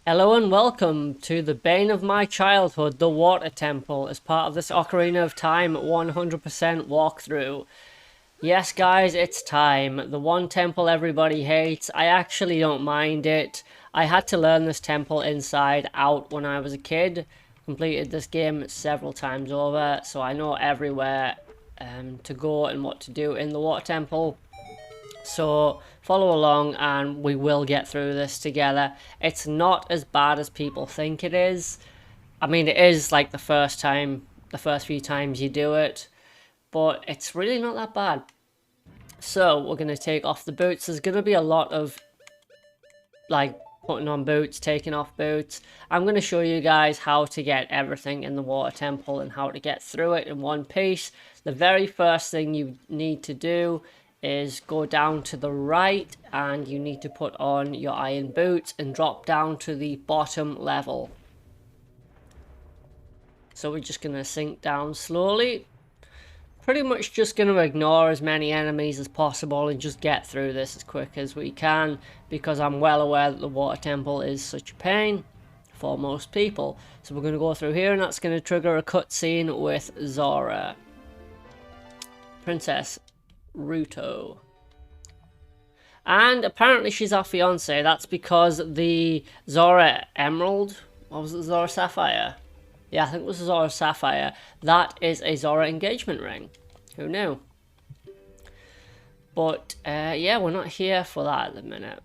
Hello and welcome to the bane of my childhood, the Water Temple, as part of this Ocarina of Time 100% walkthrough. Yes guys, it's time. The one temple everybody hates. I actually don't mind it. I had to learn this temple inside out when I was a kid. Completed this game several times over, so I know everywhere to go and what to do in the Water Temple. So follow along and we will get through this together. It's not as bad as people think it is. I mean, it is like the first few times you do it, but it's really not that bad. So we're going to take off the boots. There's going to be a lot of like putting on boots, taking off boots. I'm going to show you guys how to get everything in the Water Temple and how to get through it in one piece. The very first thing you need to do is go down to the right and you need to put on your iron boots and drop down to the bottom level. So we're just going to sink down slowly. Pretty much just going to ignore as many enemies as possible and just get through this as quick as we can, because I'm well aware that the Water Temple is such a pain for most people. So we're going to go through here and that's going to trigger a cutscene with Zora. Princess Ruto. And apparently she's our fiance. That's because the Zora Emerald, what was it, Zora Sapphire? Yeah, I think it was Zora Sapphire. That is a Zora engagement ring. Who knew? But yeah, we're not here for that at the minute.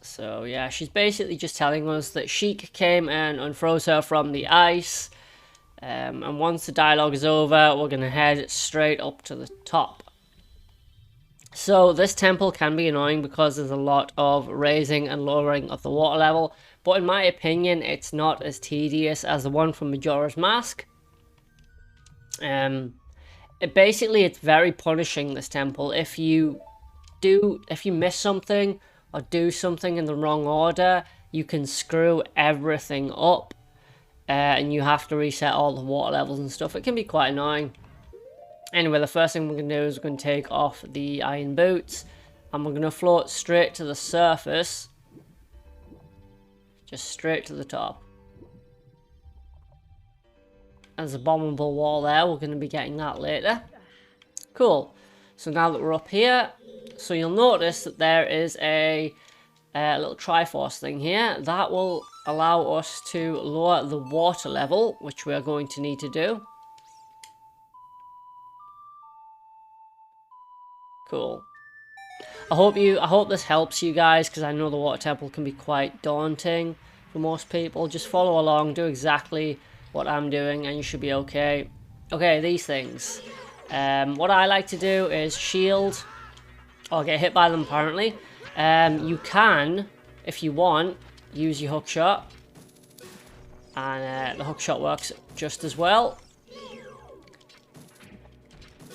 So yeah, she's basically just telling us that Sheik came and unfroze her from the ice. And once the dialogue is over, we're going to head straight up to the top. So this temple can be annoying because there's a lot of raising and lowering of the water level. But in my opinion, it's not as tedious as the one from Majora's Mask. Basically, it's very punishing, this temple. If you miss something or do something in the wrong order, you can screw everything up. And you have to reset all the water levels and stuff. It can be quite annoying. Anyway, the first thing we're going to do is we're going to take off the iron boots. And we're going to float straight to the surface. Just straight to the top. There's a bombable wall there. We're going to be getting that later. Cool. So now that we're up here, so you'll notice that there is a little Triforce thing here. That will allow us to lower the water level, which we're going to need to do. Cool. I hope this helps you guys, because I know the Water Temple can be quite daunting for most people. Just follow along, do exactly what I'm doing, and you should be okay. Okay, these things. What I like to do is shield, or get hit by them apparently. You can, if you want, use your hook shot. And the hook shot works just as well.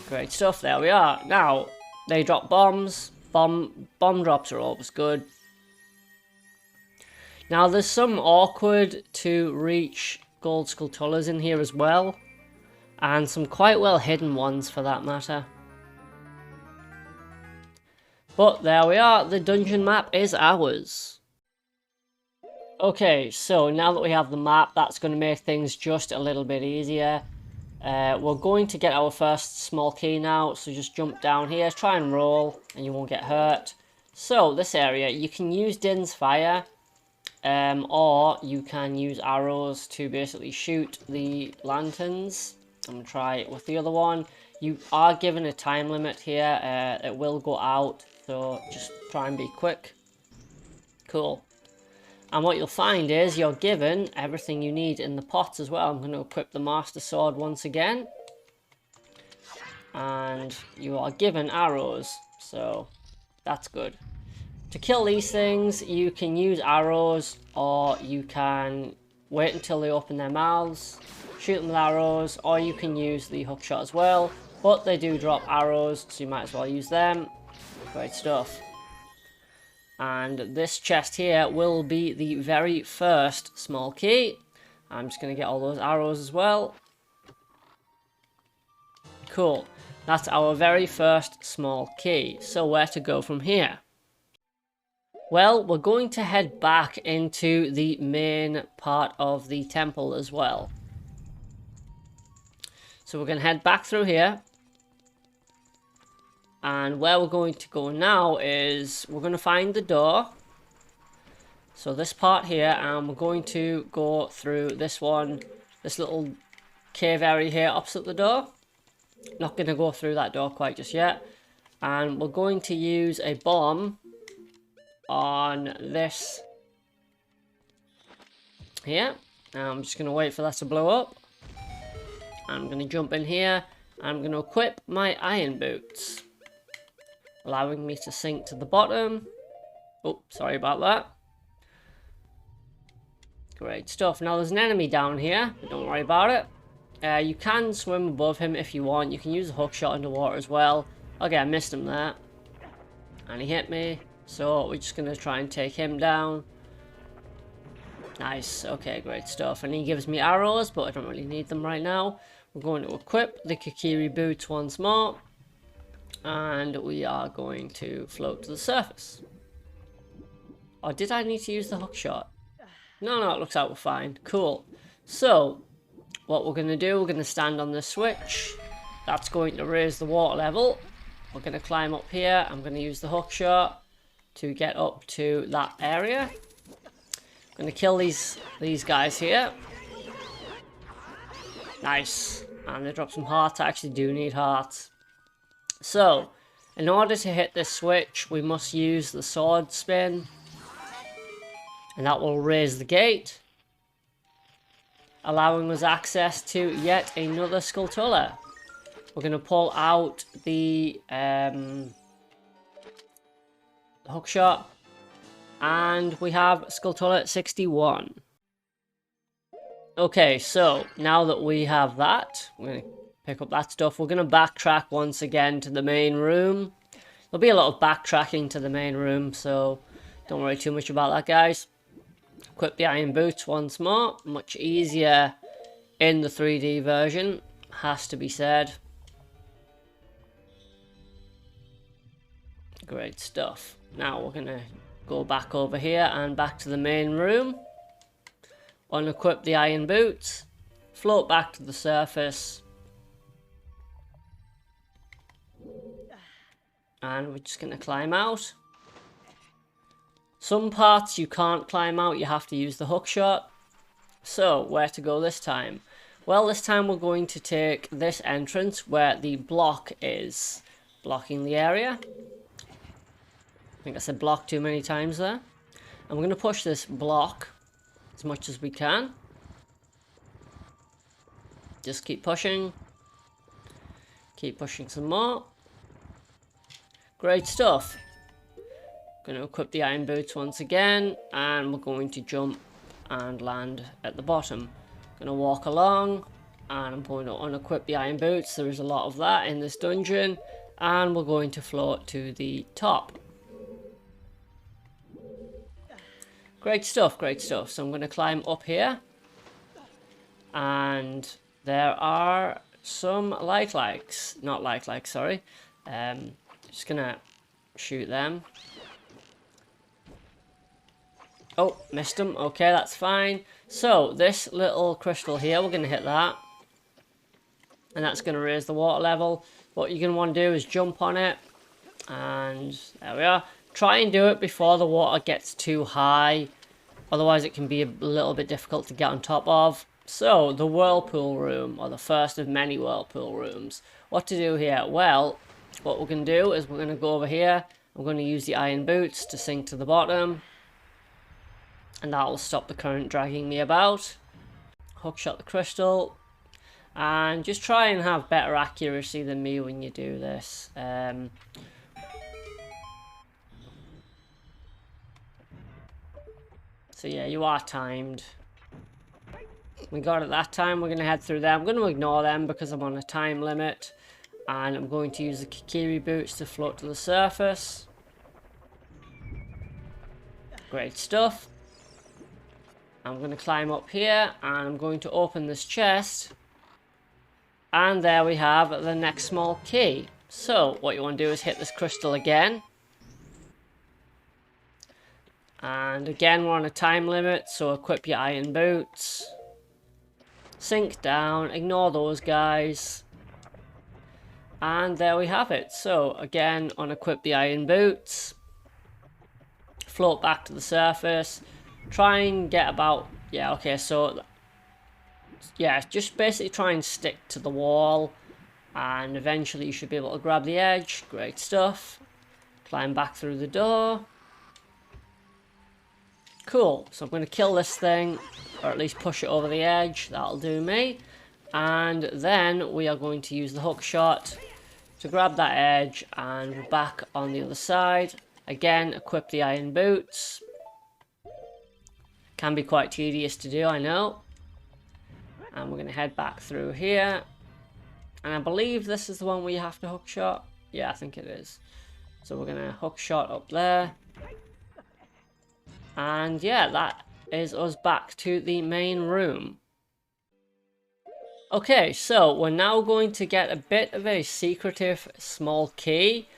Great stuff, there we are. Now, they drop bombs. Bomb drops are always good. Now there's some awkward to reach gold skulltulas in here as well. And some quite well hidden ones for that matter. But there we are, the dungeon map is ours. Okay, so now that we have the map, that's going to make things just a little bit easier. We're going to get our first small key now, so just jump down here, try and roll, and you won't get hurt. So, this area, you can use Din's Fire, or you can use arrows to basically shoot the lanterns. I'm going to try it with the other one. You are given a time limit here, it will go out, so just try and be quick. Cool. And what you'll find is you're given everything you need in the pots as well. I'm going to equip the Master Sword once again. And you are given arrows, so that's good. To kill these things, you can use arrows, or you can wait until they open their mouths, shoot them with arrows, or you can use the hook shot as well. But they do drop arrows, so you might as well use them. Great stuff. And this chest here will be the very first small key. I'm just going to get all those arrows as well. Cool. That's our very first small key. So where to go from here? Well, we're going to head back into the main part of the temple as well. So we're going to head back through here. And where we're going to go now is we're going to find the door. So this part here, and we're going to go through this one, this little cave area here opposite the door. Not going to go through that door quite just yet. And we're going to use a bomb on this here. I'm just going to wait for that to blow up. I'm going to jump in here. I'm going to equip my iron boots, allowing me to sink to the bottom. Oh, sorry about that. Great stuff. Now there's an enemy down here, but don't worry about it. You can swim above him if you want. You can use a hook shot underwater as well. Okay, I missed him there. And he hit me. So we're just going to try and take him down. Nice. Okay, great stuff. And he gives me arrows, but I don't really need them right now. We're going to equip the Kikiri boots once more. And we are going to float to the surface. Or did I need to use the hook shot? No, it looks like we're fine. Cool. So, what we're going to do, we're going to stand on the switch. That's going to raise the water level. We're going to climb up here. I'm going to use the hook shot to get up to that area. I'm going to kill these guys here. Nice. And they drop some hearts. I actually do need hearts. So, in order to hit this switch, we must use the sword spin. And that will raise the gate, allowing us access to yet another skulltula. We're going to pull out the hook shot, and we have skulltula 61. Okay, so now that we have that, we're going to pick up that stuff. We're going to backtrack once again to the main room. There'll be a lot of backtracking to the main room, so don't worry too much about that, guys. Equip the iron boots once more. Much easier in the 3D version, has to be said. Great stuff. Now we're going to go back over here and back to the main room. Unequip the iron boots. Float back to the surface. And we're just going to climb out. Some parts you can't climb out, you have to use the hook shot. So, where to go this time? Well, this time we're going to take this entrance where the block is blocking the area. I think I said block too many times there. And we're going to push this block as much as we can. Just keep pushing. Keep pushing some more. Great stuff. Going to equip the iron boots once again, and we're going to jump and land at the bottom. Going to walk along, and I'm going to unequip the iron boots. There is a lot of that in this dungeon, and we're going to float to the top. Great stuff, great stuff. So I'm going to climb up here, and there are some sorry. Just going to shoot them. Oh, missed him. Okay, that's fine. So, this little crystal here, we're going to hit that. And that's going to raise the water level. What you're going to want to do is jump on it. And there we are. Try and do it before the water gets too high. Otherwise, it can be a little bit difficult to get on top of. So, the whirlpool room, or the first of many whirlpool rooms. What to do here? Well, what we're going to do is we're going to go over here. I'm going to use the iron boots to sink to the bottom. And that will stop the current dragging me about. Hook shot the crystal. And just try and have better accuracy than me when you do this. So yeah, you are timed. We got it that time. We're going to head through there. I'm going to ignore them because I'm on a time limit. And I'm going to use the Kikiri boots to float to the surface. Great stuff. I'm going to climb up here and I'm going to open this chest. And there we have the next small key. So what you want to do is hit this crystal again. And again, we're on a time limit, so equip your iron boots. Sink down, ignore those guys. And there we have it. So again, unequip the iron boots. Float back to the surface. Try and get about... Yeah, okay, so... Yeah, just basically try and stick to the wall. And eventually you should be able to grab the edge. Great stuff. Climb back through the door. Cool, so I'm going to kill this thing, or at least push it over the edge. That'll do me. And then we are going to use the hook shot to grab that edge, and we're back on the other side. Again, equip the iron boots. Can be quite tedious to do, I know. And we're going to head back through here. And I believe this is the one where you have to hook shot. Yeah, I think it is. So we're going to hook shot up there. And yeah, that is us back to the main room. Okay, so we're now going to get a bit of a secretive small key.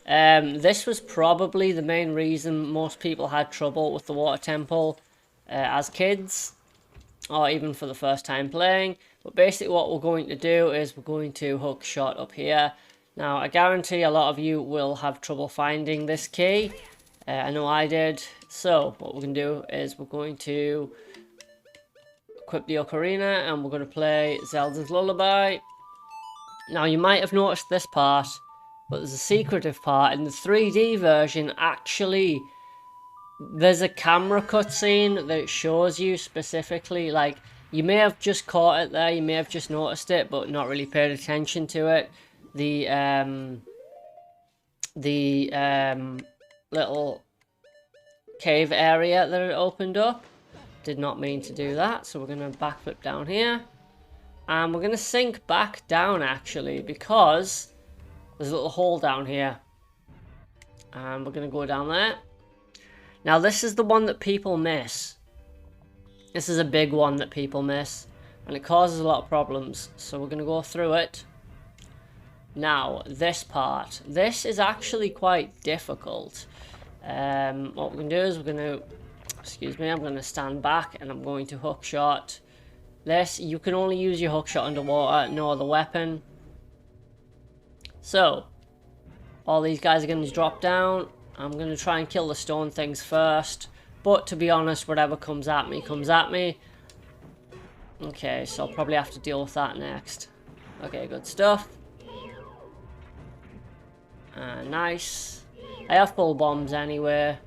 This was probably the main reason most people had trouble with the water temple as kids, or even for the first time playing. But basically what we're going to do is we're going to hook shot up here. Now, I guarantee a lot of you will have trouble finding this key. I know I did. So what we're going to do is we're going to equip the Ocarina and we're going to play Zelda's Lullaby. Now you might have noticed this part, but there's a secretive part. In the 3D version, actually, there's a camera cutscene that shows you specifically, like, you may have just caught it there, you may have just noticed it, but not really paid attention to it. The little cave area that it opened up. Did not mean to do that, so we're going to backflip down here. And we're going to sink back down, actually, because there's a little hole down here. And we're going to go down there. Now, this is the one that people miss. This is a big one that people miss. And it causes a lot of problems. So we're going to go through it. Now, this part. This is actually quite difficult. What we're going to do is we're going to... Excuse me, I'm going to stand back and I'm going to hook shot. This, you can only use your hook shot underwater, no other weapon. So, all these guys are going to drop down. I'm going to try and kill the stone things first. But to be honest, whatever comes at me, comes at me. Okay, so I'll probably have to deal with that next. Okay, good stuff. Nice. I have full bombs anyway.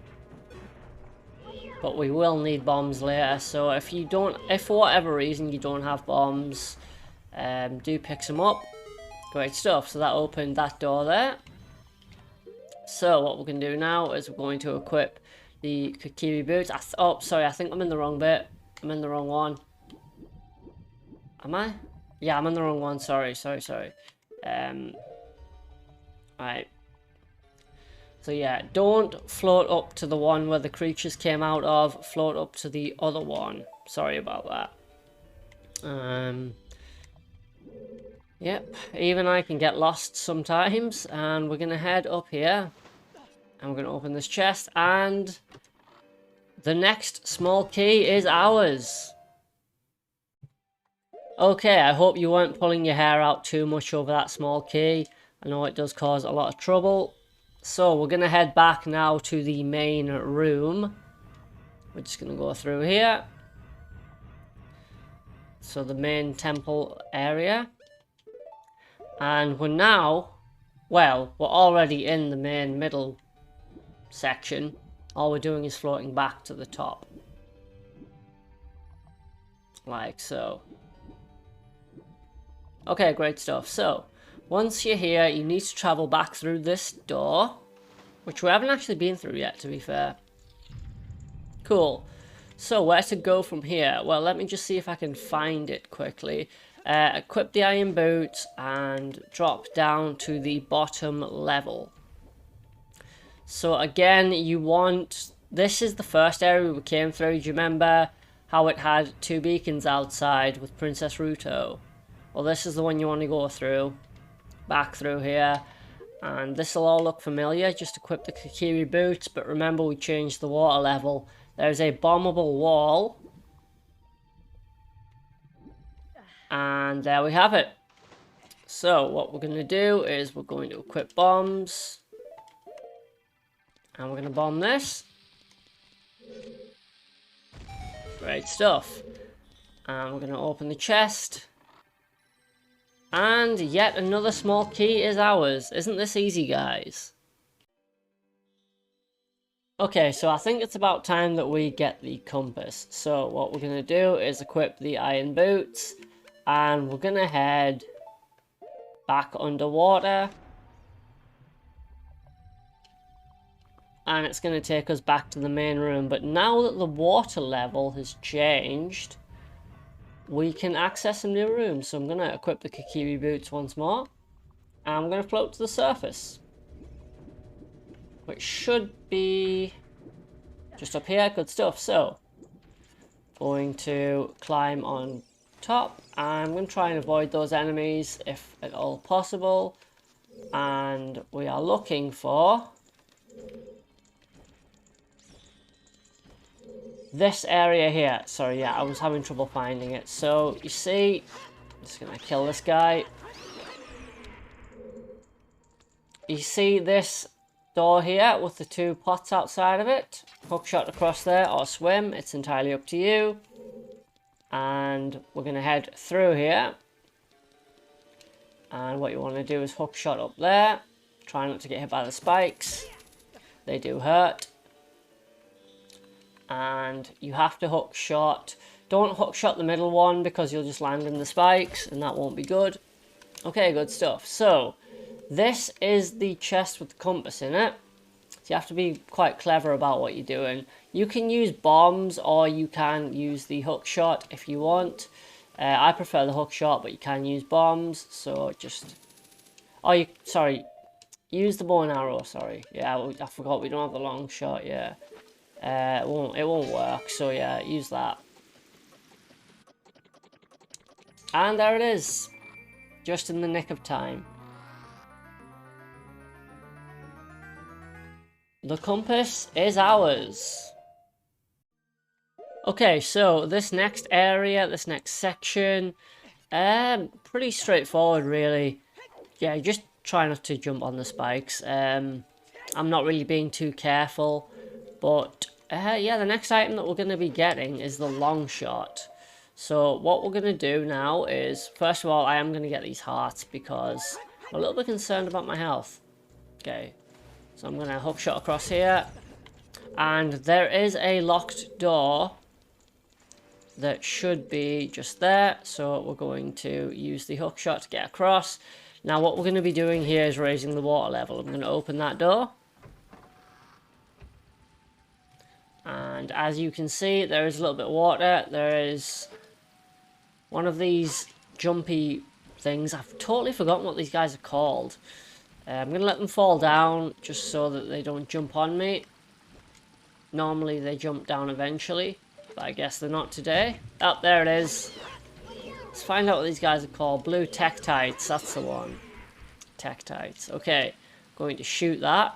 But we will need bombs later, so if for whatever reason you don't have bombs, do pick some up. Great stuff, so that opened that door there. So what we're going to do now is we're going to equip the Kokiri boots. Oh, sorry, I think I'm in the wrong bit. I'm in the wrong one. Am I? Yeah, I'm in the wrong one, sorry. Right. So yeah, don't float up to the one where the creatures came out of. Float up to the other one. Sorry about that. Yep, even I can get lost sometimes. And we're going to head up here. And we're going to open this chest. And the next small key is ours. Okay, I hope you weren't pulling your hair out too much over that small key. I know it does cause a lot of trouble. So we're going to head back now to the main room. We're just going to go through here. So the main temple area. And we're now, well, we're already in the main middle section. All we're doing is floating back to the top. Like so. Okay, great stuff. So, once you're here, you need to travel back through this door, which we haven't actually been through yet, to be fair. Cool. So, where to go from here? Well, let me just see if I can find it quickly. Equip the iron boots and drop down to the bottom level. So, again, you want... This is the first area we came through. Do you remember how it had 2 beacons outside with Princess Ruto? Well, this is the one you want to go through. Back through here. And this will all look familiar. Just equip the Kikiri boots, but remember we changed the water level. There's a bombable wall. And there we have it. So what we're going to do is we're going to equip bombs. And we're going to bomb this. Great stuff. And we're going to open the chest. And yet another small key is ours. Isn't this easy, guys? Okay, so I think it's about time that we get the compass. So what we're going to do is equip the iron boots. And we're going to head back underwater. And it's going to take us back to the main room. But now that the water level has changed, we can access a new room. So I'm going to equip the Kikiri boots once more. And I'm going to float to the surface. Which should be just up here. Good stuff. So, going to climb on top. I'm going to try and avoid those enemies if at all possible. And we are looking for this area here. Sorry, yeah, I was having trouble finding it. So, you see, I'm just going to kill this guy. You see this door here with the two pots outside of it? Hookshot across there or swim, it's entirely up to you. And we're going to head through here. And what you want to do is hookshot up there. Try not to get hit by the spikes. They do hurt. And you have to hookshot. Don't hookshot the middle one because you'll just land in the spikes and that won't be good. Okay, good stuff. So, this is the chest with the compass in it. So you have to be quite clever about what you're doing. You can use bombs or you can use the hookshot if you want. I prefer the hookshot, but you can use bombs. So just... Oh, sorry. Use the bow and arrow, sorry. Yeah, I forgot we don't have the long shot, yeah. It won't work, so yeah, use that. And there it is. Just in the nick of time. The compass is ours. Okay, so this next area, this next section, pretty straightforward really. Yeah, just try not to jump on the spikes. I'm not really being too careful, but yeah, the next item that we're going to be getting is the long shot. So what we're going to do now is, first of all, I am going to get these hearts because I'm a little bit concerned about my health. Okay. So I'm going to hookshot across here. And there is a locked door that should be just there. So we're going to use the hookshot to get across. Now what we're going to be doing here is raising the water level. I'm going to open that door. And as you can see, there is a little bit of water. There is one of these jumpy things. I've totally forgotten what these guys are called. I'm going to let them fall down just so that they don't jump on me. Normally they jump down eventually, but I guess they're not today. Oh, there it is. Let's find out what these guys are called. Blue Tektites, that's the one. Tektites. Okay, going to shoot that.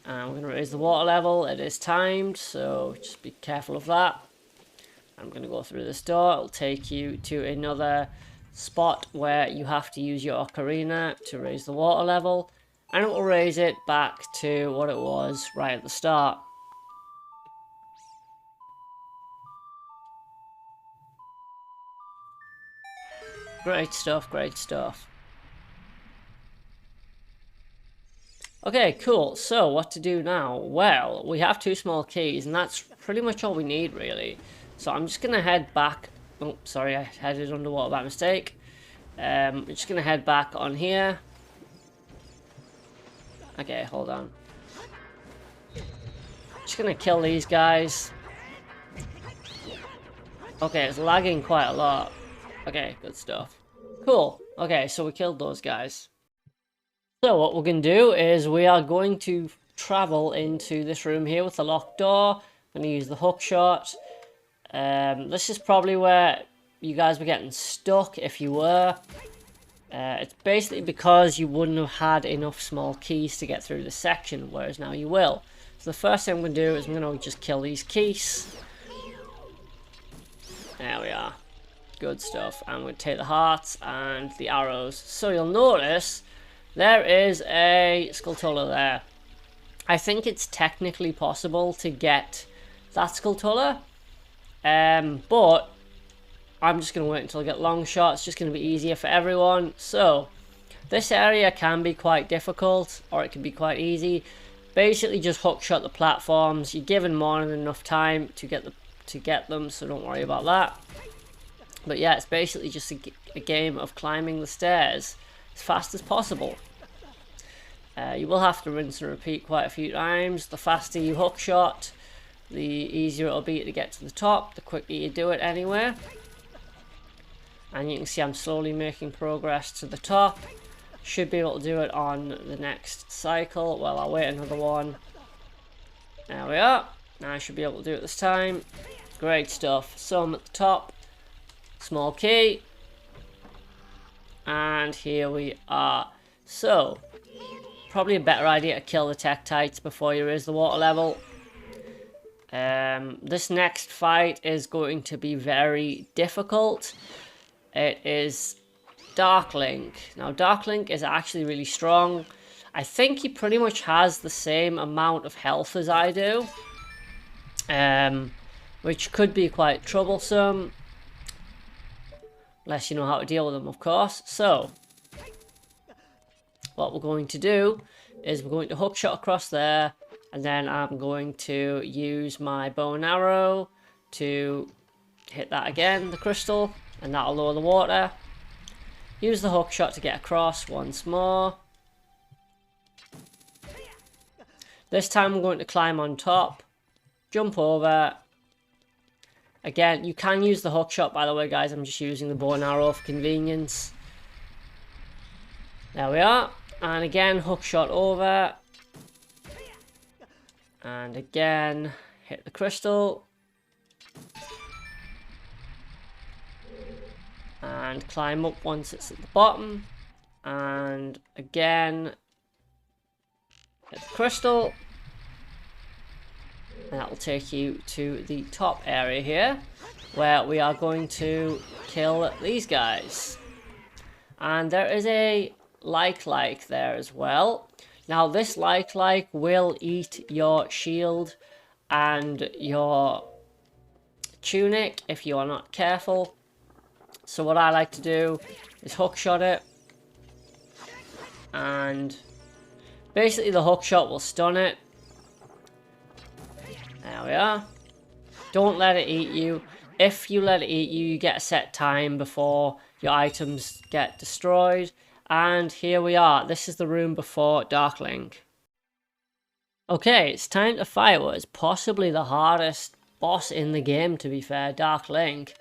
And we're going to raise the water level. It is timed, so just be careful of that. I'm going to go through this door. It'll take you to another spot where you have to use your ocarina to raise the water level, and it will raise it back to what it was right at the start. Great stuff, great stuff. Okay, cool. So what to do now? Well, we have two small keys and that's pretty much all we need really. So I'm just gonna head back. Oh, sorry, I headed underwater by mistake. I'm just gonna head back on here. Okay, hold on. Just gonna kill these guys. Okay, it's lagging quite a lot. Okay, good stuff. Cool. Okay, so we killed those guys. So what we're going to do is we are going to travel into this room here with the locked door. I'm going to use the hook shot. This is probably where you guys were getting stuck if you were. It's basically because you wouldn't have had enough small keys to get through this section, whereas now you will. So the first thing I'm going to do is I'm going to just kill these keys. There we are. Good stuff. I'm going to take the hearts and the arrows. So you'll notice there is a skulltula there. I think it's technically possible to get that skulltula, but I'm just going to wait until I get long shot. It's just going to be easier for everyone. So this area can be quite difficult, or it can be quite easy. Basically just hook shot the platforms. You're given more than enough time to get them, so don't worry about that. But yeah, it's basically just a game of climbing the stairs as fast as possible. You will have to rinse and repeat quite a few times. The faster you hook shot, the easier it'll be to get to the top, the quicker you do it anyway. And you can see I'm slowly making progress to the top. Should be able to do it on the next cycle. Well, I'll wait another one. There we are. Now I should be able to do it this time. Great stuff. So I'm at the top. Small key. And here we are. So, probably a better idea to kill the Tektites before you raise the water level. This next fight is going to be very difficult. It is Dark Link. Now, Dark Link is actually really strong. I think he pretty much has the same amount of health as I do, which could be quite troublesome, unless you know how to deal with them, of course. So, what we're going to do is we're going to hook shot across there, and then I'm going to use my bow and arrow to hit that again, the crystal, and that'll lower the water. Use the hook shot to get across once more. This time I'm going to climb on top, jump over. Again, you can use the hook shot, by the way, guys. I'm just using the bow and arrow for convenience. There we are. And again, hook shot over. And again, hit the crystal. And climb up once it's at the bottom. And again, hit the crystal. And that will take you to the top area here, where we are going to kill these guys. And there is a like there as well. Now this like will eat your shield and your tunic if you are not careful. So what I like to do is hook shot it, and basically the hook shot will stun it. There we are. Don't let it eat you. If you let it eat you, you get a set time before your items get destroyed. And here we are. This is the room before Dark Link. Okay, it's time to fight what is possibly the hardest boss in the game, to be fair, Dark Link.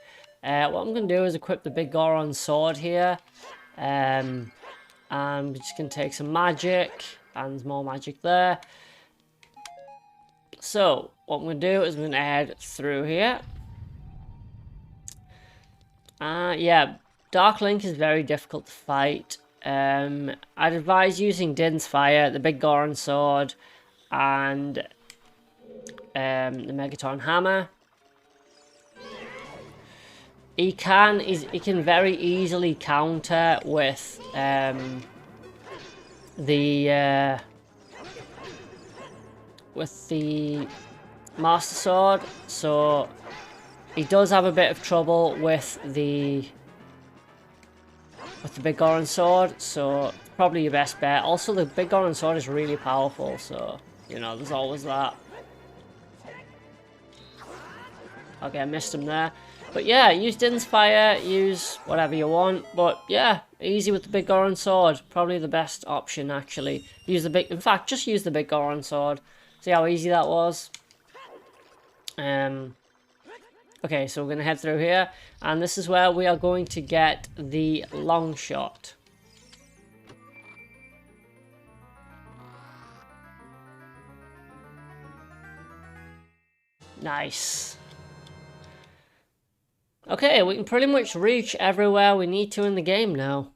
What I'm going to do is equip the big Goron sword here. And we're just going to take some magic. And there's more magic there. So, what I'm going to do is I'm going to head through here. Yeah, Dark Link is very difficult to fight. I'd advise using Din's Fire, the big Goron sword, and the Megaton hammer. He can very easily counter with the Master Sword, so he does have a bit of trouble with the big Goron sword, so it's probably your best bet. Also, the big Goron sword is really powerful, so you know there's always that. Okay, I missed him there. But yeah, use Din's Fire, use whatever you want. But yeah, easy with the big Goron sword. Probably the best option, actually. In fact, just use the big Goron sword. See how easy that was? Okay, so we're going to head through here. And this is where we are going to get the long shot. Nice. Okay, we can pretty much reach everywhere we need to in the game now.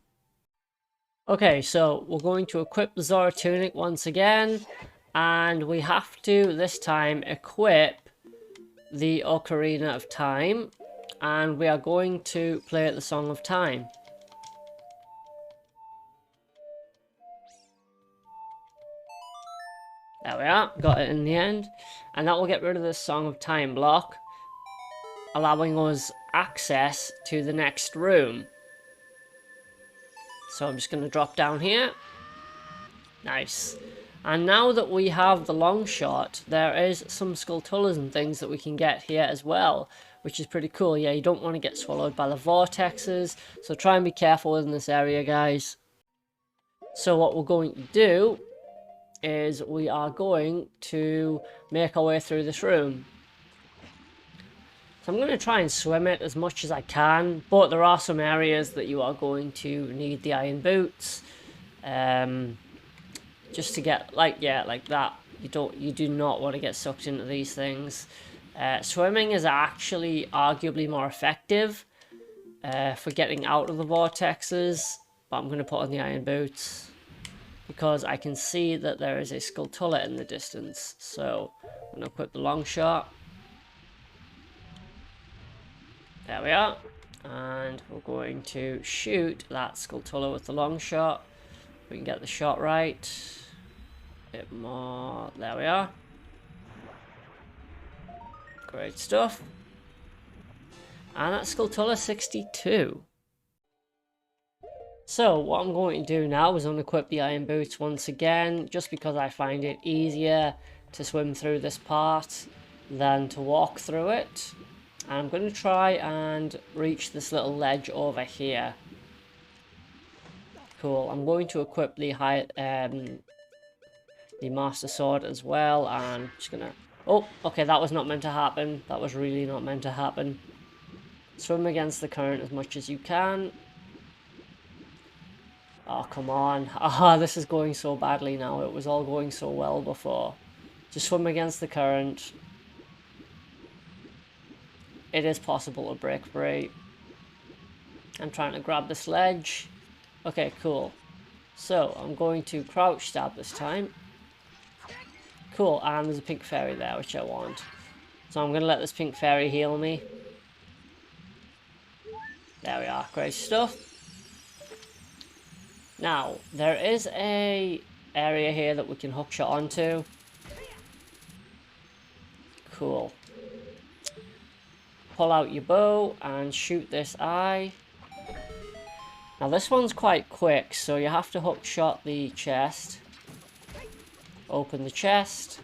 Okay, so we're going to equip the Zora tunic once again, and we have to this time equip the Ocarina of Time, and we are going to play the Song of Time. There we are, got it in the end, and that will get rid of the Song of Time block, allowing us access to the next room. So I'm just going to drop down here. Nice. And now that we have the long shot, there is some skulltulas and things that we can get here as well, which is pretty cool. Yeah, you don't want to get swallowed by the vortexes, so try and be careful in this area, guys. So what we're going to do is we are going to make our way through this room. So I'm going to try and swim it as much as I can, but there are some areas that you are going to need the iron boots. Just to get, like that. You do not want to get sucked into these things. Swimming is actually arguably more effective for getting out of the vortexes, but I'm going to put on the iron boots because I can see that there is a skulltula in the distance. So I'm going to equip the long shot. There we are. And we're going to shoot that skulltula with the long shot. We can get the shot right. Bit more. There we are. Great stuff. And that's skulltula 62. So what I'm going to do now is unequip the iron boots once again, just because I find it easier to swim through this part than to walk through it. And I'm going to try and reach this little ledge over here. Cool. I'm going to equip the Master Sword as well, and I'm just gonna... Oh, okay, that was not meant to happen. That was really not meant to happen. Swim against the current as much as you can. Oh, come on. Ah, this is going so badly now. It was all going so well before. Just swim against the current. It is possible to break free. I'm trying to grab this ledge. Okay, cool. So, I'm going to crouch stab this time. Cool, and there's a pink fairy there, which I want. So I'm going to let this pink fairy heal me. There we are, great stuff. Now, there is a area here that we can hookshot onto. Cool. Pull out your bow and shoot this eye. Now this one's quite quick, so you have to hookshot the chest. Open the chest.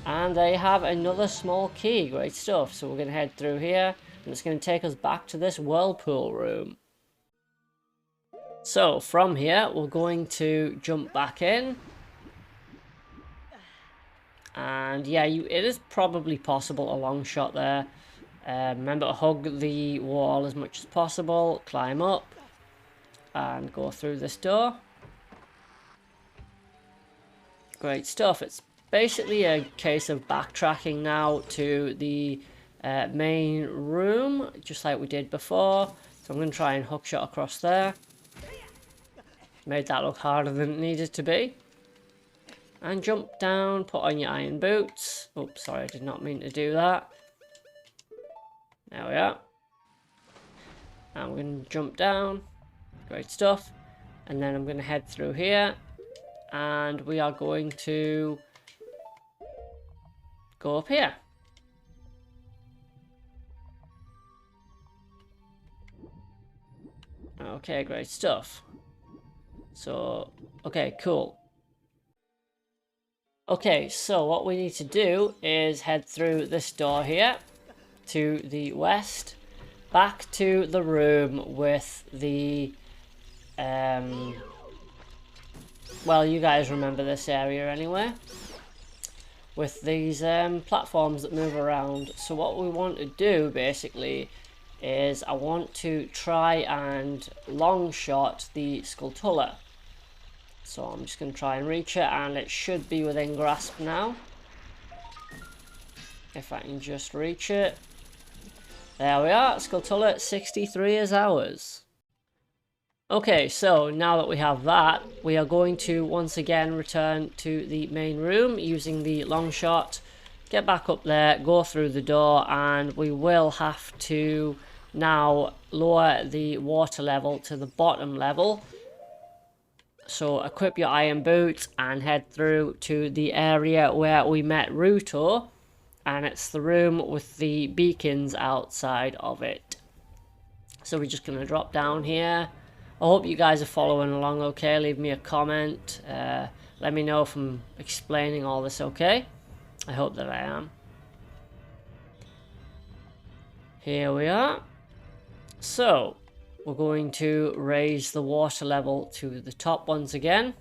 And they have another small key. Great stuff. So we're going to head through here. And it's going to take us back to this whirlpool room. So from here, we're going to jump back in. And yeah, it is probably possible a long shot there. Remember to hug the wall as much as possible. Climb up. And go through this door. Great stuff. It's basically a case of backtracking now to the main room, just like we did before. So I'm going to try and hookshot across there. Made that look harder than it needed to be. And jump down, put on your iron boots. Oops, sorry, I did not mean to do that. There we are. And we're going to jump down. Great stuff. And then I'm going to head through here. And we are going to go up here. Okay, great stuff. So, okay, cool. Okay, so what we need to do is head through this door here to the west, back to the room with the, well, you guys remember this area anyway, with these platforms that move around. So what we want to do basically is I want to try and long shot the skulltula. So I'm just going to try and reach it, and it should be within grasp now. If I can just reach it. There we are, skulltula 63 is ours. Okay, so now that we have that, we are going to once again return to the main room using the long shot. Get back up there, go through the door, and we will have to now lower the water level to the bottom level. So equip your iron boots and head through to the area where we met Ruto, and it's the room with the beacons outside of it. So we're just going to drop down here. I hope you guys are following along okay. Leave me a comment. Let me know if I'm explaining all this okay. I hope that I am. Here we are. So, we're going to raise the water level to the top once again.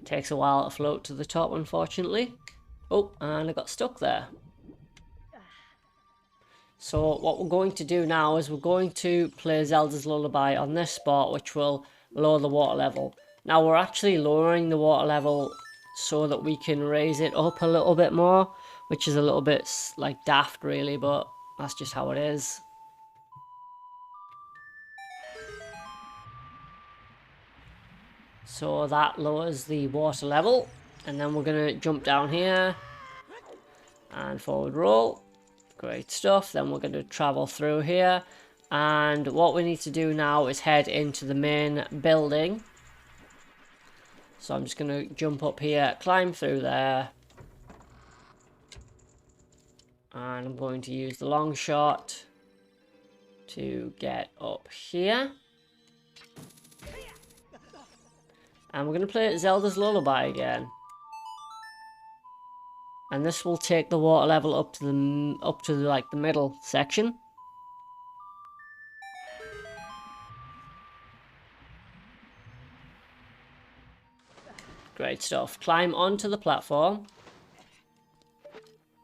Takes a while to float to the top, unfortunately. Oh, and I got stuck there. So what we're going to do now is we're going to play Zelda's Lullaby on this spot, which will lower the water level. Now we're actually lowering the water level so that we can raise it up a little bit more, which is a little bit like daft really, but that's just how it is. So that lowers the water level, and then we're going to jump down here and forward roll. Great stuff. Then we're going to travel through here, and what we need to do now is head into the main building. So I'm just going to jump up here, climb through there, and I'm going to use the long shot to get up here. And we're going to play Zelda's Lullaby again. And this will take the water level up to like the middle section. Great stuff. Climb onto the platform.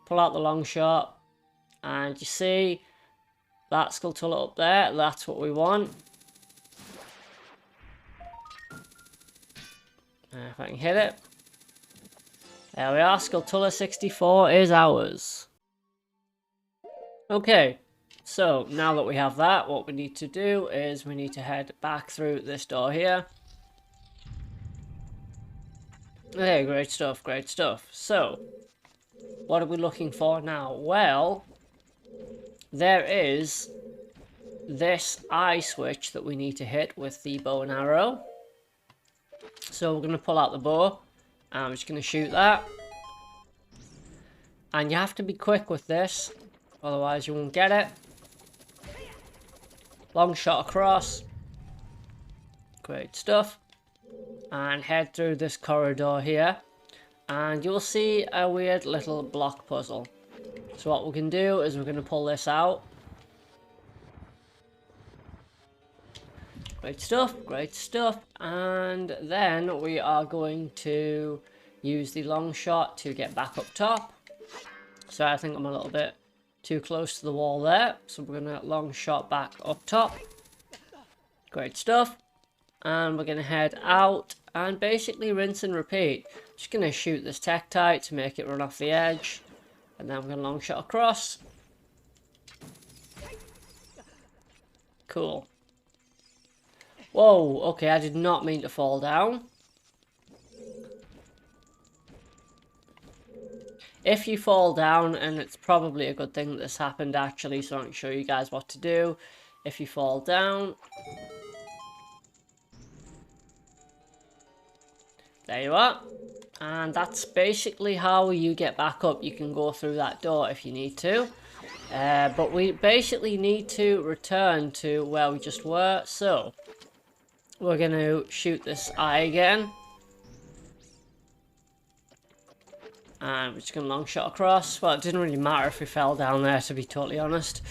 Pull out the long shot. And you see that skulltula up there? That's what we want. If I can hit it. There we are, skulltula 64 is ours. Okay, so now that we have that, what we need to do is we need to head back through this door here. Okay, great stuff, great stuff. So, what are we looking for now? Well, there is this eye switch that we need to hit with the bow and arrow. So we're going to pull out the bow. I'm just going to shoot that. And you have to be quick with this, otherwise you won't get it. Long shot across. Great stuff. And head through this corridor here. And you'll see a weird little block puzzle. So what we can do is we're going to pull this out. Great stuff, great stuff. And then we are going to use the long shot to get back up top. So I think I'm a little bit too close to the wall there. So we're going to long shot back up top. Great stuff. And we're going to head out and basically rinse and repeat. Just going to shoot this Tektite to make it run off the edge. And then we're going to long shot across. Cool. Whoa, okay, I did not mean to fall down. If you fall down, and it's probably a good thing that this happened actually, so I can show you guys what to do. If you fall down, there you are. And that's basically how you get back up. You can go through that door if you need to. But we basically need to return to where we just were, so we're going to shoot this eye again. And we're just going to long shot across. Well, it didn't really matter if we fell down there, to be totally honest.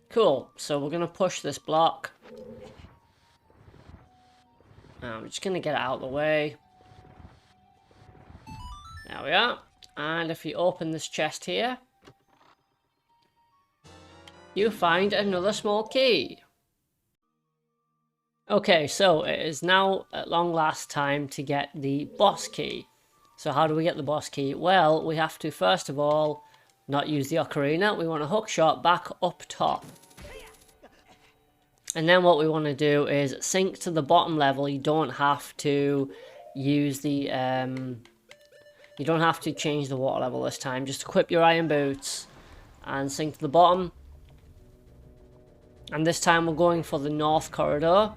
Cool. So we're going to push this block. And we're just going to get it out of the way. There we are. And if you open this chest here, you find another small key. Okay, so it is now at long last time to get the boss key. So how do we get the boss key? Well, we have to first of all not use the ocarina. We want a hook shot back up top. And then what we want to do is sink to the bottom level. You don't have to use the, you don't have to change the water level this time. Just equip your iron boots and sink to the bottom. And this time we're going for the north corridor.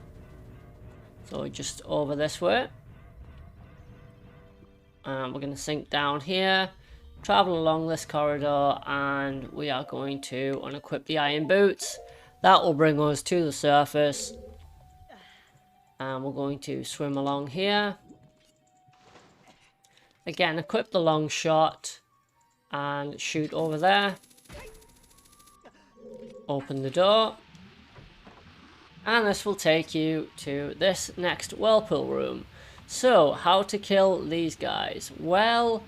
So just over this way. And we're going to sink down here. Travel along this corridor. And we are going to unequip the iron boots. That will bring us to the surface. And we're going to swim along here. Again, equip the long shot. And shoot over there. Open the door. And this will take you to this next whirlpool room. So, how to kill these guys? Well,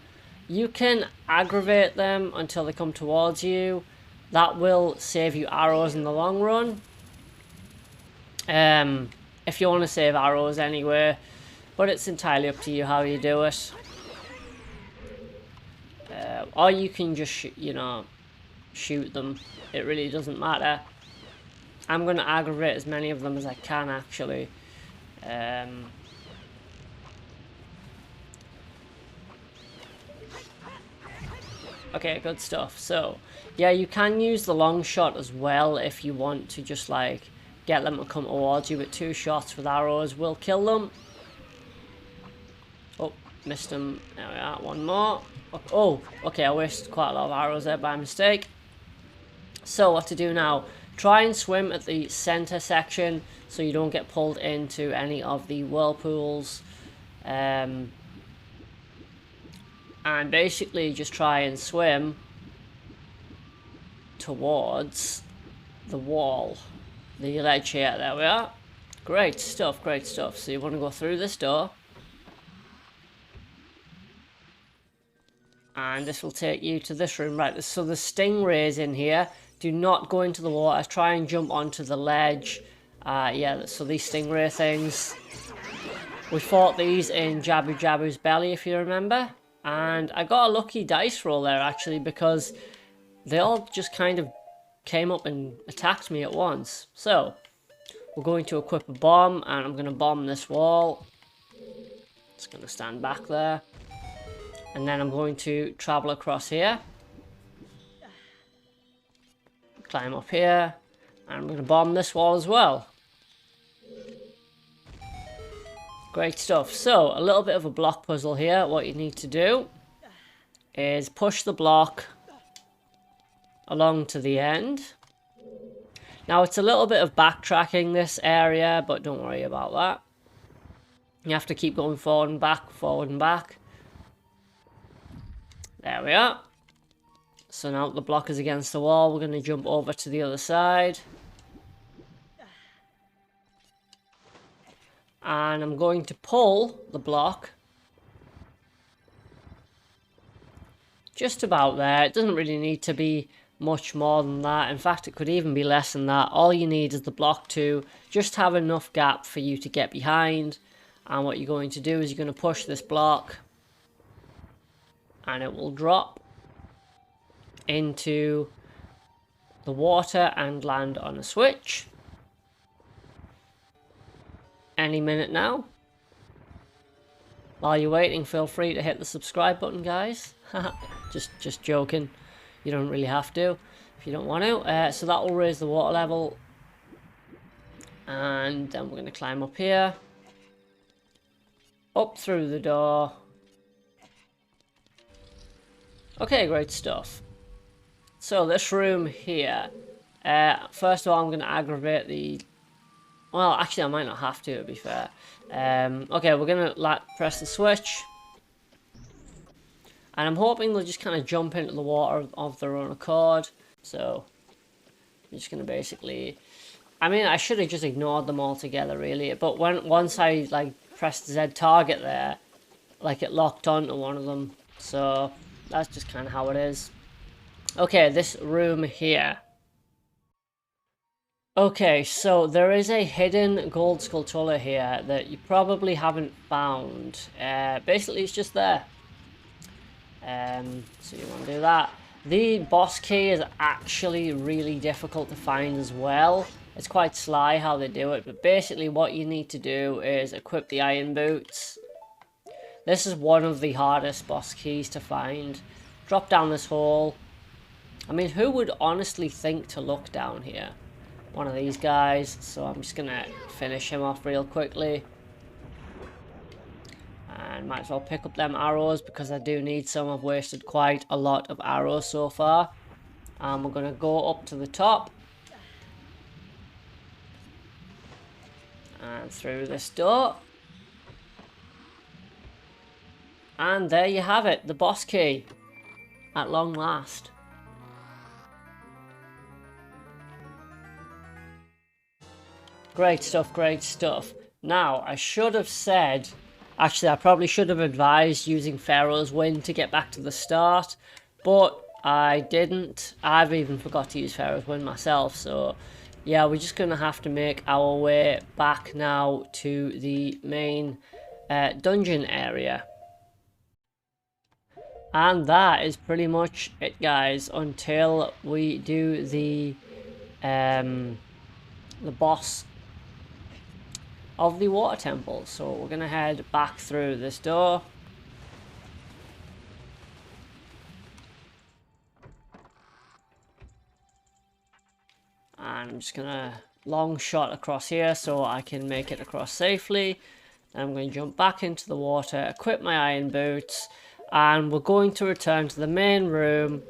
you can aggravate them until they come towards you. That will save you arrows in the long run. If you want to save arrows anyway. But it's entirely up to you how you do it. Or you can just, shoot them. It really doesn't matter. I'm going to aggravate as many of them as I can, actually. Okay, good stuff. So, yeah, you can use the long shot as well if you want to just, like, get them to come towards you. But 2 shots with arrows will kill them. Oh, missed them. There we are. One more. Oh, okay, I wasted quite a lot of arrows there by mistake. So, what to do now? Try and swim at the center section so you don't get pulled into any of the whirlpools. And basically just try and swim towards the wall. The ledge here, there we are. Great stuff, great stuff. So you want to go through this door. And this will take you to this room, right? So the stingrays in here. Do not go into the water. Try and jump onto the ledge. Yeah, so these stingray things. We fought these in Jabu Jabu's belly, if you remember. And I got a lucky dice roll there, actually, because they all just kind of came up and attacked me at once. So, we're going to equip a bomb, and I'm going to bomb this wall. Just going to stand back there. And then I'm going to travel across here. Climb up here. And I'm going to bomb this wall as well. Great stuff. So, a little bit of a block puzzle here. What you need to do is push the block along to the end. Now, it's a little bit of backtracking this area, but don't worry about that. You have to keep going forward and back, forward and back. There we are. So now the block is against the wall, we're going to jump over to the other side. And I'm going to pull the block just about there. It doesn't really need to be much more than that. In fact, it could even be less than that. All you need is the block to just have enough gap for you to get behind. And what you're going to do is you're going to push this block and it will drop into the water and land on a switch. Any minute now. While you're waiting, feel free to hit the subscribe button, guys. just joking. You don't really have to if you don't want to. So that will raise the water level. And then we're going to climb up here. Up through the door. Okay, great stuff. So this room here. First of all, I'm going to aggravate the... Well, actually, I might not have to be fair. Okay, we're going to press the switch. And I'm hoping they'll just kind of jump into the water of their own accord. So, I'm just going to basically... I mean, I should have just ignored them altogether, really. But once I, like, pressed Z target there, like, it locked onto one of them. So, that's just kind of how it is. Okay, this room here. Okay, so there is a hidden gold skulltula here that you probably haven't found. Basically, it's just there. So you want to do that. The boss key is actually really difficult to find as well. It's quite sly how they do it, but basically what you need to do is equip the iron boots. This is one of the hardest boss keys to find. Drop down this hole. I mean, who would honestly think to look down here? One of these guys, so I'm just gonna finish him off real quickly. And might as well pick up them arrows because I do need some. I've wasted quite a lot of arrows so far. And we're gonna go up to the top. And through this door. And there you have it, the boss key. At long last. Great stuff, great stuff. Now, I should have said... Actually, I probably should have advised using Pharaoh's Wind to get back to the start. But I didn't. I've even forgot to use Pharaoh's Wind myself. So, yeah, we're just going to have to make our way back now to the main dungeon area. And that is pretty much it, guys, until we do the boss of the water temple. So we're gonna head back through this door. And I'm just gonna long shot across here so I can make it across safely. I'm going to jump back into the water, equip my iron boots, and we're going to return to the main room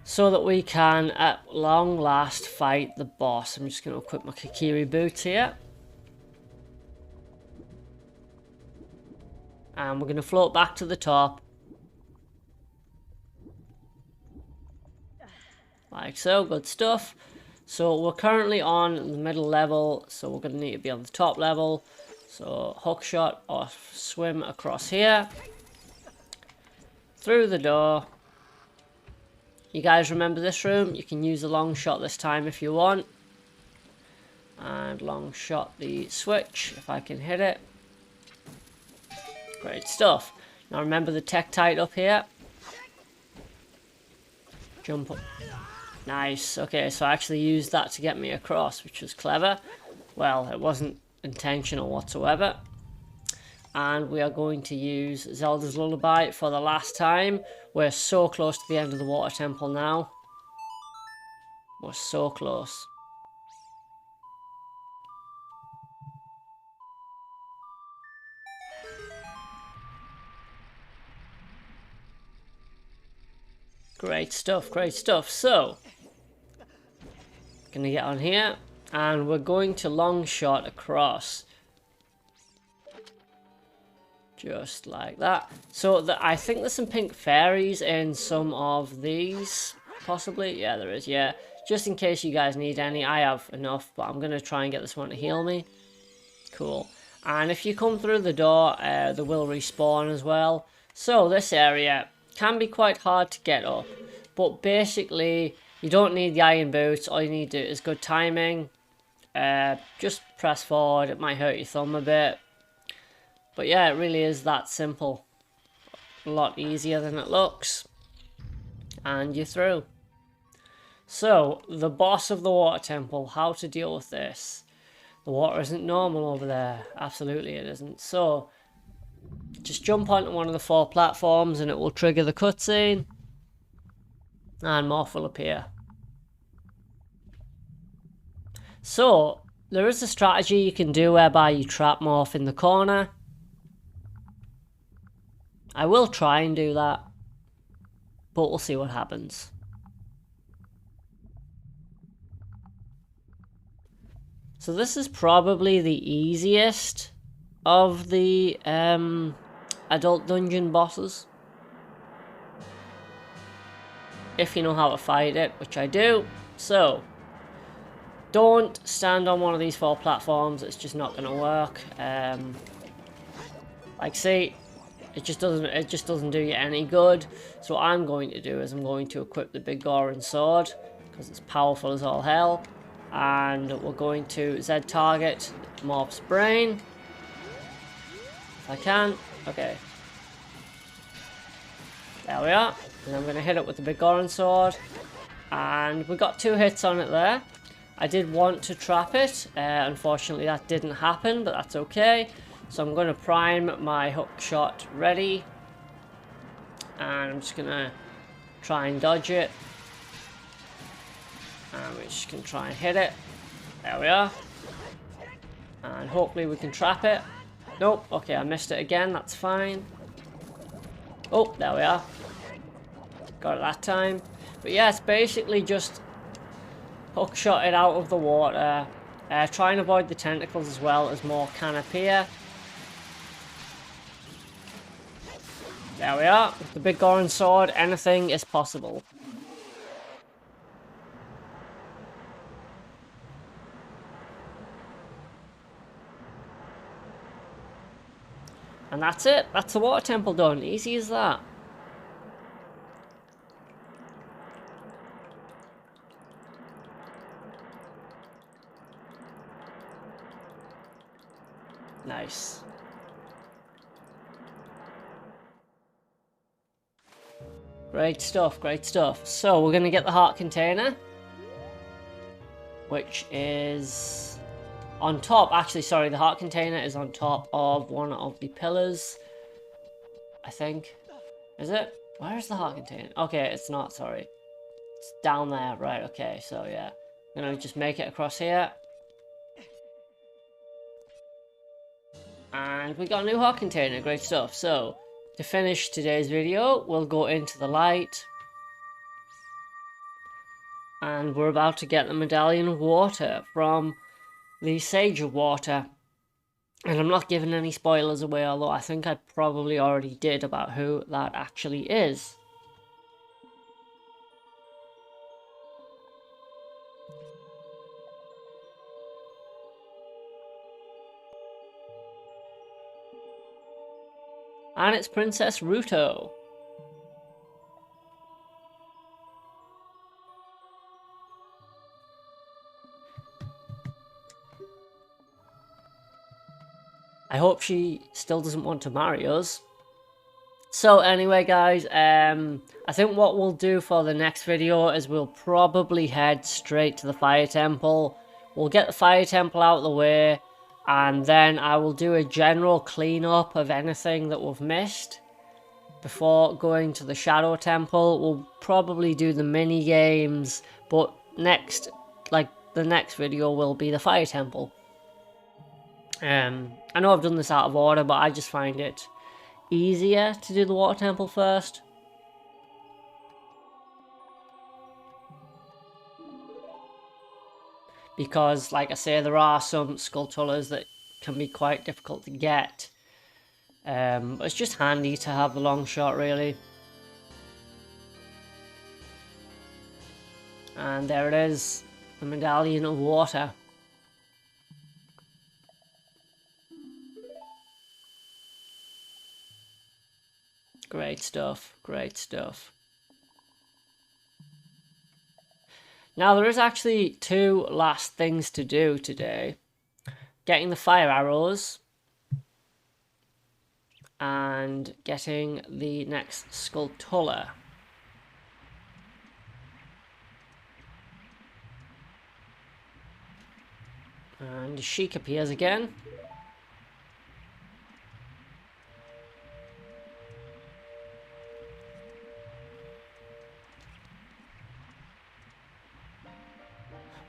so that we can, at long last, fight the boss. I'm just going to equip my Kikiri boots here. And we're going to float back to the top. Like so, good stuff. So we're currently on the middle level, so we're going to need to be on the top level. So hook shot or swim across here. Through the door. You guys remember this room? You can use the long shot this time if you want. And long shot the switch if I can hit it. Great stuff. Now remember the Tektite up here. Jump up. Nice. Okay, so I actually used that to get me across, which was clever. Well, it wasn't intentional whatsoever. And we are going to use Zelda's Lullaby for the last time. We're so close to the end of the water temple now. We're so close. Great stuff, great stuff. So, gonna get on here, and we're going to long shot across. Just like that. So I think there's some pink fairies in some of these, possibly. Yeah, there is, yeah. Just in case you guys need any. I have enough, but I'm gonna try and get this one to heal me. Cool. And if you come through the door, they will respawn as well. So this area can be quite hard to get up, but basically you don't need the iron boots. All you need to do is good timing. Just press forward. It might hurt your thumb a bit, but yeah, it really is that simple. A lot easier than it looks, and you're through. So the boss of the water temple, how to deal with this? The water isn't normal over there. Absolutely it isn't. So just jump onto one of the 4 platforms and it will trigger the cutscene. And Morph will appear. So, there is a strategy you can do whereby you trap Morph in the corner. I will try and do that, but we'll see what happens. So this is probably the easiest of the adult dungeon bosses, if you know how to fight it, which I do. So don't stand on one of these 4 platforms. It's just not going to work. Like, see, it just doesn't do you any good. So what I'm going to do is I'm going to equip the big Goron sword because it's powerful as all hell, and we're going to Z target Morph's brain. If I can. Okay. There we are. And I'm going to hit it with the big Goron sword. And we got 2 hits on it there. I did want to trap it. Unfortunately, that didn't happen, but that's okay. So I'm going to prime my hook shot ready. And I'm just going to try and dodge it. And we're just going to try and hit it. There we are. And hopefully we can trap it. Nope. Okay, I missed it again. That's fine. Oh, there we are. Got it that time. But yeah, it's basically just hook shot it out of the water. Try and avoid the tentacles as well as more can appear. There we are. With the big Goron sword, anything is possible. And that's it. That's the water temple done. Easy as that. Nice. Great stuff, great stuff. So we're going to get the heart container, which is on top. Actually, sorry, the heart container is on top of one of the pillars, I think. Is it? Where is the heart container? Okay, it's not, sorry. It's down there, right, okay, so yeah. I'm going to just make it across here. And we got a new heart container, great stuff. So, to finish today's video, we'll go into the light. And we're about to get the Medallion of Water from the Sage of Water. And I'm not giving any spoilers away, although I think I probably already did about who that actually is. And it's Princess Ruto. I hope she still doesn't want to marry us. So anyway guys, I think what we'll do for the next video is we'll probably head straight to the Fire Temple. We'll get the Fire Temple out of the way, and then I will do a general cleanup of anything that we've missed before going to the Shadow Temple. We'll probably do the mini games, but next, like the next video will be the Fire Temple. I know I've done this out of order, but I just find it easier to do the Water Temple first. Because, like I say, there are some skulltulas that can be quite difficult to get. But it's just handy to have the long shot, really. And there it is, the Medallion of Water. Great stuff, great stuff. Now there is actually 2 last things to do today. Getting the fire arrows and getting the next skulltula. And Sheik appears again.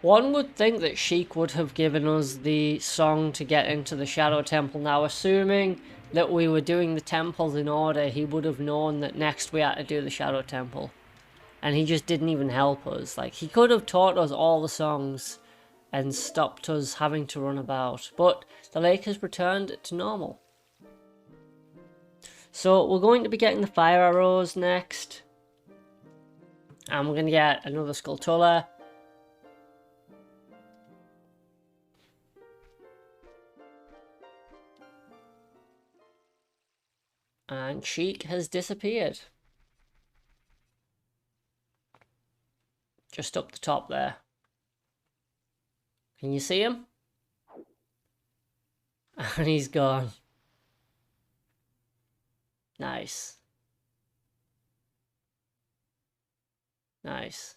One would think that Sheik would have given us the song to get into the Shadow Temple. Now, assuming that we were doing the temples in order, he would have known that next we had to do the Shadow Temple. And he just didn't even help us. Like, he could have taught us all the songs and stopped us having to run about. But the lake has returned to normal. So, we're going to be getting the fire arrows next. And we're going to get another skulltula. And Sheik has disappeared. Just up the top there. Can you see him? And he's gone. Nice. Nice.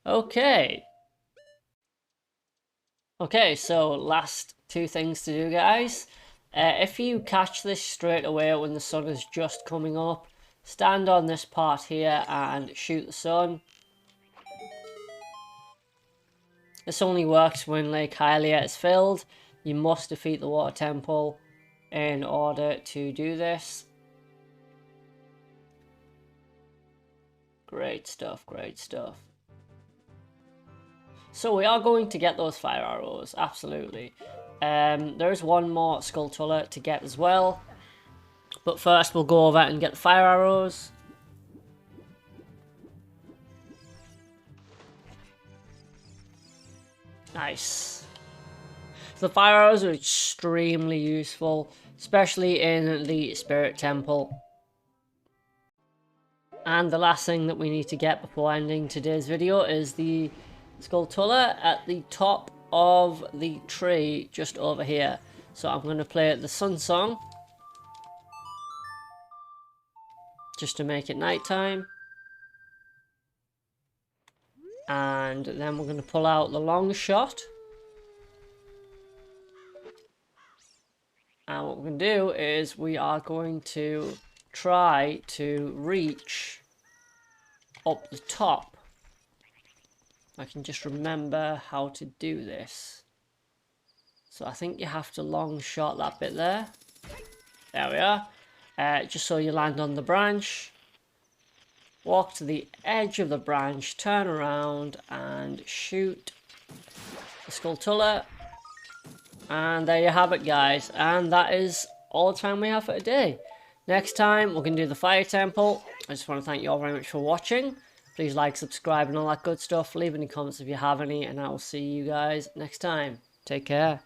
Okay. Okay, so last two things to do, guys. If you catch this straight away when the sun is just coming up, stand on this part here and shoot the sun. This only works when Lake Hylia is filled. You must defeat the water temple in order to do this. Great stuff, great stuff. So we are going to get those fire arrows, absolutely. There's one more skulltula to get as well. But first we'll go over and get the fire arrows. Nice. So the fire arrows are extremely useful, especially in the spirit temple. And the last thing that we need to get before ending today's video is the skulltula at the top of the tree just over here. So I'm going to play the sun song just to make it nighttime. And then we're going to pull out the long shot. And what we're going to do is we are going to try to reach up the top. I can just remember how to do this. So I think you have to long shot that bit there. There we are. Just so you land on the branch. Walk to the edge of the branch, turn around and shoot the skulltula. And there you have it, guys. And that is all the time we have for today. Next time, we're going to do the fire temple. I just want to thank you all very much for watching. Please like, subscribe and all that good stuff. Leave any comments if you have any. And I will see you guys next time. Take care.